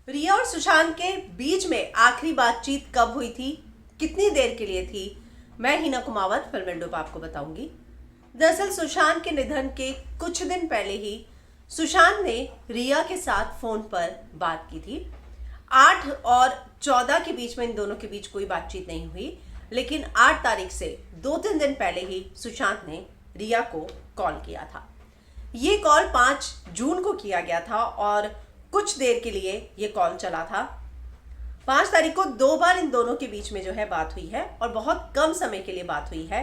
रिया और सुशांत के बीच में आखिरी बातचीत कब हुई थी, कितनी देर के लिए थी, मैं हिना कुमावत फिल्म विंडो पर आपको बताऊंगी। दरअसल सुशांत के निधन के कुछ दिन पहले ही सुशांत ने रिया के साथ फोन पर बात की थी। 8 और 14 के बीच में इन दोनों के बीच कोई बातचीत नहीं हुई, लेकिन 8 तारीख से 2-3 दिन पहले ही सुशांत ने रिया को कॉल किया था। ये कॉल 5 जून को किया गया था और कुछ देर के लिए ये कॉल चला था। 5 तारीख को 2 बार इन दोनों के बीच में जो है बात हुई है और बहुत कम समय के लिए बात हुई है।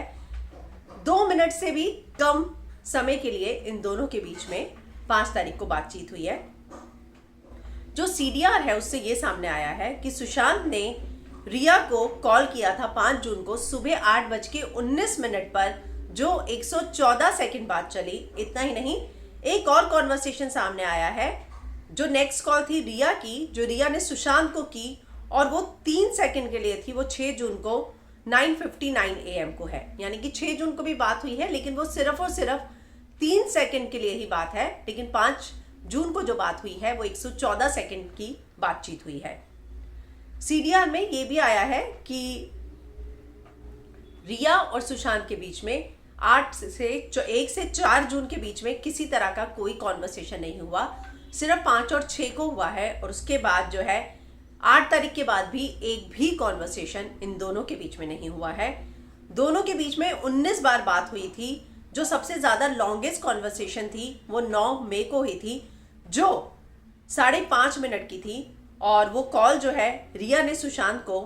2 मिनट से भी कम समय के लिए इन दोनों के बीच में 5 तारीख को बातचीत हुई है। जो सीडीआर है उससे ये सामने आया है कि सुशांत ने रिया को कॉल किया था 5 जून को सुबह 8:19 पर, जो 114 सेकंड बात चली। इतना ही नहीं, एक और कॉन्वर्सेशन सामने आया है जो नेक्स्ट कॉल थी रिया की, जो रिया ने सुशांत को की और वो 3 सेकंड के लिए थी। वो 6 जून को 9:59 AM को है, यानी कि 6 जून को भी बात हुई है, लेकिन वो सिर्फ और सिर्फ 3 सेकंड के लिए ही बात है। लेकिन 5 जून को जो बात हुई है वो 114 सेकंड की बातचीत हुई है। सीडीआर में ये भी आया है कि रिया और सुशांत के बीच में 1 से 4 जून के बीच में किसी तरह का कोई कॉन्वर्सेशन नहीं हुआ, सिर्फ 5 और 6 को हुआ है। और उसके बाद जो है 8 तारीख के बाद भी एक भी कॉन्वर्सेशन इन दोनों के बीच में नहीं हुआ है। दोनों के बीच में 19 बार बात हुई थी। जो सबसे ज़्यादा लॉन्गेस्ट कॉन्वर्सेशन थी वो 9 मई को हुई थी, जो 5.5 मिनट की थी। और वो कॉल जो है रिया ने सुशांत को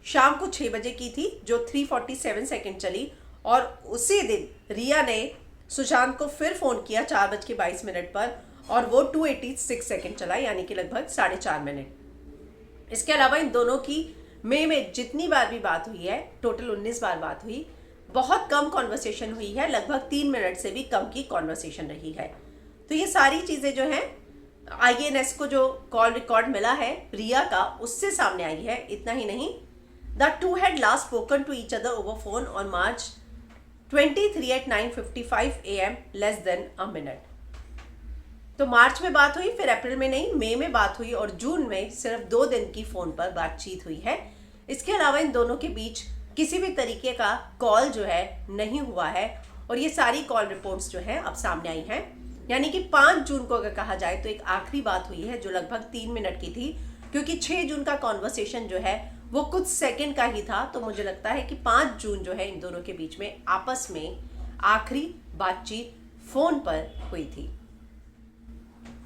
शाम को 6 बजे की थी, जो 3:47 सेकेंड चली। और उसी दिन रिया ने सुशांत को फिर फ़ोन किया 4:22 पर और वो 2:86 सेकेंड चला, यानी कि लगभग 4.5 मिनट। इसके अलावा इन दोनों की मई में जितनी बार भी बात हुई है, टोटल 19 बार बात हुई। बहुत कम कॉन्वर्सेशन हुई है, लगभग 3 मिनट से भी कम की कॉन्वर्सेशन रही है। तो ये सारी चीज़ें जो हैं IANS को जो कॉल रिकॉर्ड मिला है रिया का, उससे सामने आई है। इतना ही नहीं, the two had last spoken to each other over phone on March 23 at 9:55 AM, less than a minute. तो मार्च में बात हुई, फिर अप्रैल में नहीं, मई में बात हुई और जून में सिर्फ 2 दिन की फोन पर बातचीत हुई है। इसके अलावा इन दोनों के बीच किसी भी तरीके का कॉल जो है नहीं हुआ है। और ये सारी कॉल रिपोर्ट्स जो है अब सामने आई हैं, यानी कि 5 जून को अगर कहा जाए तो एक आखिरी बात हुई है जो लगभग 3 मिनट की थी, क्योंकि 6 जून का कॉन्वर्सेशन जो है वो कुछ सेकंड का ही था। तो मुझे लगता है कि 5 जून जो है इन दोनों के बीच में आपस में आखिरी बातचीत फोन पर हुई थी।